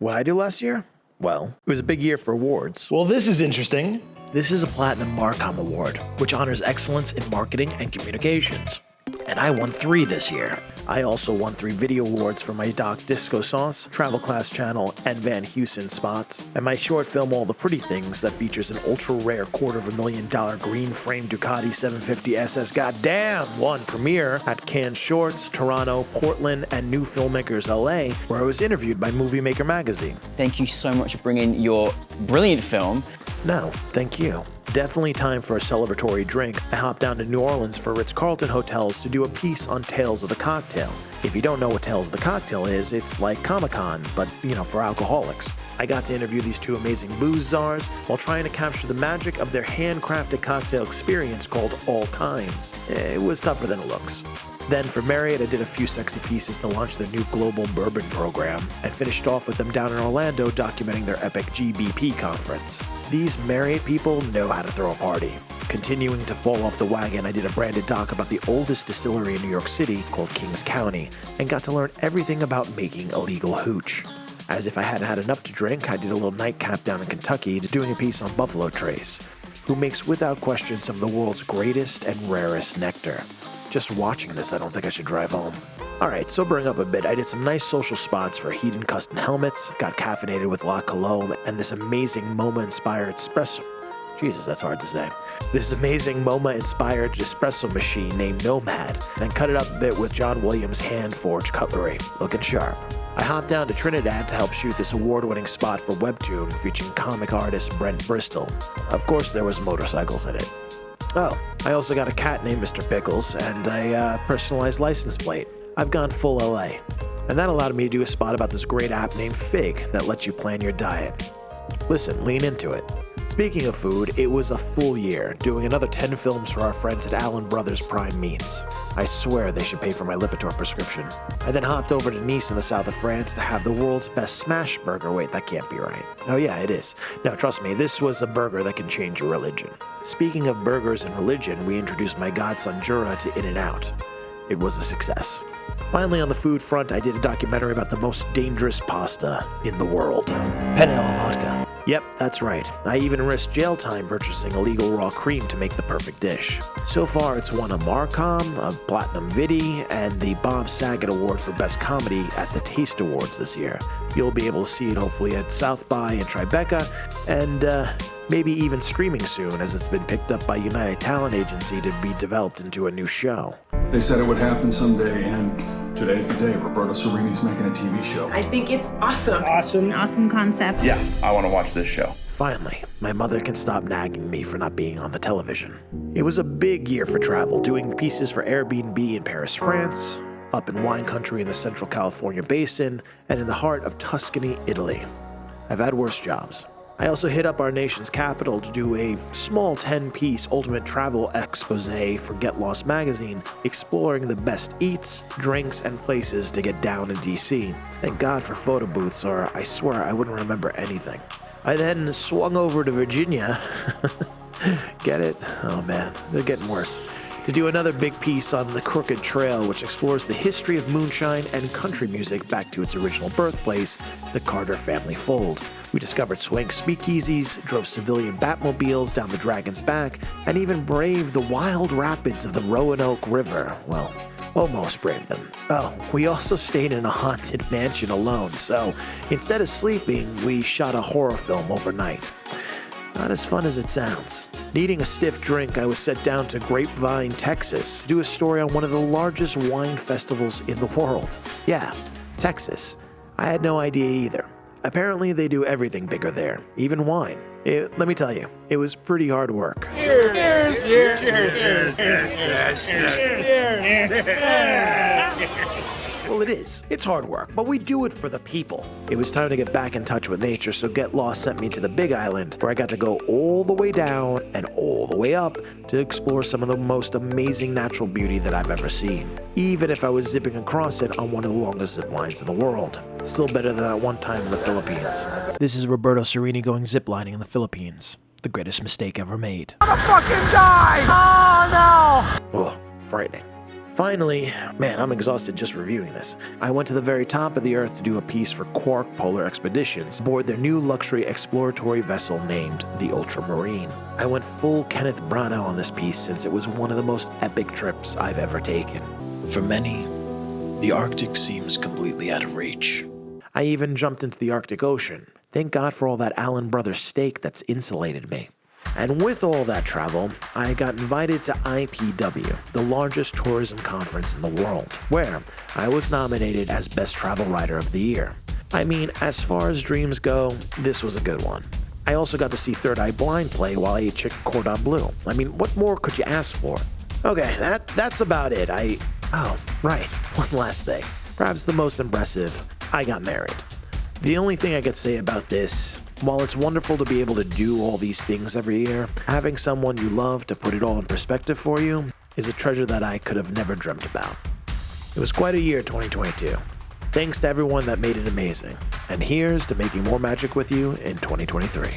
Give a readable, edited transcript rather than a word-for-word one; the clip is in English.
What I do last year? Well, it was a big year for awards. Well, this is interesting. This is a Platinum Marcom Award, which honors excellence in marketing and communications. And I won 3 this year. I also won 3 video awards for my doc Disco Sauce, Travel Class Channel, and Van Heusen spots, and my short film All the Pretty Things that features an ultra-rare $250,000 green-frame Ducati 750 SS Goddamn won premiere at Cannes Shorts, Toronto, Portland, and New Filmmakers LA, where I was interviewed by Movie Maker magazine. Thank you so much for bringing your brilliant film. No, thank you. Definitely time for a celebratory drink. I hopped down to New Orleans for Ritz-Carlton Hotels to do a piece on Tales of the Cocktail. If you don't know what Tales of the Cocktail is, it's like Comic-Con, but, for alcoholics. I got to interview these 2 amazing booze czars while trying to capture the magic of their handcrafted cocktail experience called All Kinds. It was tougher than it looks. Then for Marriott, I did a few sexy pieces to launch their new global bourbon program, and finished off with them down in Orlando documenting their epic GBP conference. These Marriott people know how to throw a party. Continuing to fall off the wagon, I did a branded doc about the oldest distillery in New York City called Kings County, and got to learn everything about making illegal hooch. As if I hadn't had enough to drink, I did a little nightcap down in Kentucky doing a piece on Buffalo Trace, who makes without question some of the world's greatest and rarest nectar. Just watching this, I don't think I should drive home. Alright, sobering up a bit, I did some nice social spots for Hedon Custom Helmets, got caffeinated with La Colombe, and this amazing MoMA-inspired espresso... Jesus, that's hard to say. This amazing MoMA-inspired espresso machine named Nomad, then cut it up a bit with John Williams hand-forged cutlery, looking sharp. I hopped down to Trinidad to help shoot this award-winning spot for Webtoon featuring comic artist Brent Bristol. Of course, there was motorcycles in it. Oh, I also got a cat named Mr. Pickles and a personalized license plate. I've gone full LA. And that allowed me to do a spot about this great app named Fig that lets you plan your diet. Listen, lean into it. Speaking of food, it was a full year, doing another 10 films for our friends at Allen Brothers Prime Meats. I swear they should pay for my Lipitor prescription. I then hopped over to Nice in the south of France to have the world's best smash burger. Wait, that can't be right. Oh yeah, it is. No, trust me, this was a burger that can change your religion. Speaking of burgers and religion, we introduced my godson Jura to In-N-Out. It was a success. Finally, on the food front, I did a documentary about the most dangerous pasta in the world. Penne alla vodka. Yep, that's right. I even risked jail time purchasing illegal raw cream to make the perfect dish. So far, it's won a Marcom, a Platinum Vidi, and the Bob Saget Award for Best Comedy at the Taste Awards this year. You'll be able to see it hopefully at South by and Tribeca, and maybe even streaming soon, as it's been picked up by United Talent Agency to be developed into a new show. They said it would happen someday, and today's the day. Roberto Serrini's making a TV show. I think it's awesome. Awesome concept. Yeah, I want to watch this show. Finally, my mother can stop nagging me for not being on the television. It was a big year for travel, doing pieces for Airbnb in Paris, France, up in wine country in the Central California Basin, and in the heart of Tuscany, Italy. I've had worse jobs. I also hit up our nation's capital to do a small 10-piece ultimate travel expose for Get Lost magazine, exploring the best eats, drinks, and places to get down in DC. Thank God for photo booths, or I swear I wouldn't remember anything. I then swung over to Virginia. Get it? Oh man, they're getting worse. To do another big piece on the Crooked Trail, which explores the history of moonshine and country music back to its original birthplace, the Carter family fold. We discovered swank speakeasies, drove civilian Batmobiles down the Dragon's Back, and even braved the wild rapids of the Roanoke River. Well, almost braved them. Oh, we also stayed in a haunted mansion alone, so instead of sleeping, we shot a horror film overnight. Not as fun as it sounds. Needing a stiff drink, I was sent down to Grapevine, Texas, to do a story on one of the largest wine festivals in the world. Yeah, Texas. I had no idea either. Apparently, they do everything bigger there, even wine. Let me tell you, it was pretty hard work. Cheers! Cheers! Cheers! Well, it is. It's hard work, but we do it for the people. It was time to get back in touch with nature, so Get Lost sent me to the Big Island, where I got to go all the way down and all the way up to explore some of the most amazing natural beauty that I've ever seen, even if I was zipping across it on one of the longest zip lines in the world. Still better than that one time in the Philippines. This is Roberto Serrini going ziplining in the Philippines. The greatest mistake ever made. I'm gonna fucking die! Oh no! Oh, frightening. Finally, man, I'm exhausted just reviewing this. I went to the very top of the Earth to do a piece for Quark Polar Expeditions aboard their new luxury exploratory vessel named the Ultramarine. I went full Kenneth Branagh on this piece since it was one of the most epic trips I've ever taken. For many, the Arctic seems completely out of reach. I even jumped into the Arctic Ocean. Thank God for all that Allen Brothers steak that's insulated me. And with all that travel, I got invited to IPW, the largest tourism conference in the world, where I was nominated as Best Travel Writer of the Year. I mean, as far as dreams go, this was a good one. I also got to see Third Eye Blind play while I ate chicken cordon bleu. I mean, what more could you ask for? Okay, that's about it. Oh, right, one last thing. Perhaps the most impressive, I got married. The only thing I could say about this, while it's wonderful to be able to do all these things every year, having someone you love to put it all in perspective for you is a treasure that I could have never dreamt about. It was quite a year, 2022. Thanks to everyone that made it amazing. And here's to making more magic with you in 2023.